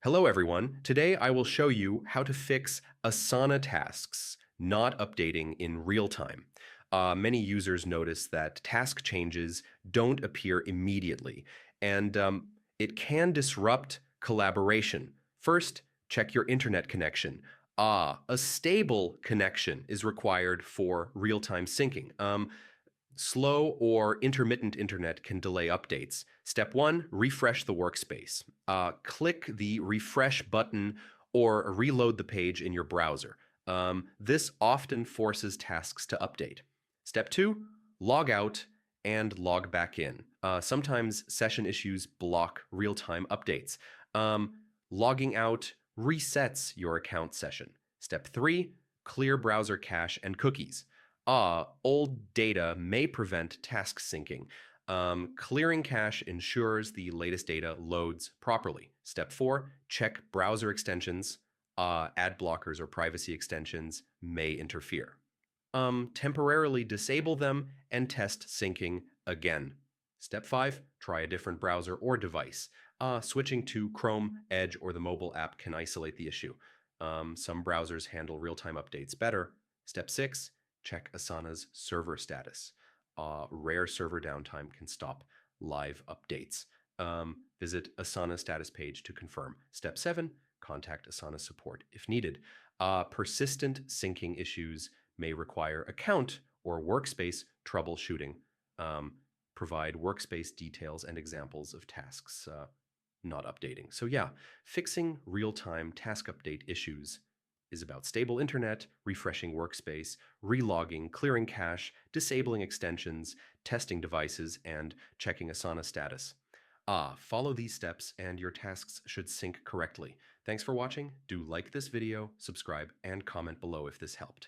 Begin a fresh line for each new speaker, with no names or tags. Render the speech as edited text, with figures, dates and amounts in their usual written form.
Hello everyone. Today I will show you how to fix Asana tasks not updating in real time. Many users notice that task changes don't appear immediately, and it can disrupt collaboration. First, check your internet connection. A stable connection is required for real-time syncing. Slow or intermittent internet can delay updates. Step one, refresh the workspace. Click the refresh button or reload the page in your browser. This often forces tasks to update. Step two, log out and log back in. Sometimes session issues block real-time updates. Um, Logging out resets your account session. Step three, clear browser cache and cookies. Old data may prevent task syncing. Clearing cache ensures the latest data loads properly. Step four, check browser extensions. Ad blockers or privacy extensions may interfere. Temporarily disable them and test syncing again. Step five, try a different browser or device. Switching to Chrome, Edge, or the mobile app can isolate the issue. Some browsers handle real-time updates better. Step six, check Asana's server status. Rare server downtime can stop live updates. Visit Asana status page to confirm. Step seven, contact Asana support if needed. Persistent syncing issues may require account or workspace troubleshooting. Provide workspace details and examples of tasks not updating. So yeah, fixing real-time task update issues is about stable internet, refreshing workspace, relogging, clearing cache, disabling extensions, testing devices, and checking Asana status. Follow these steps and your tasks should sync correctly. Thanks for watching. Do like this video, subscribe, and comment below if this helped.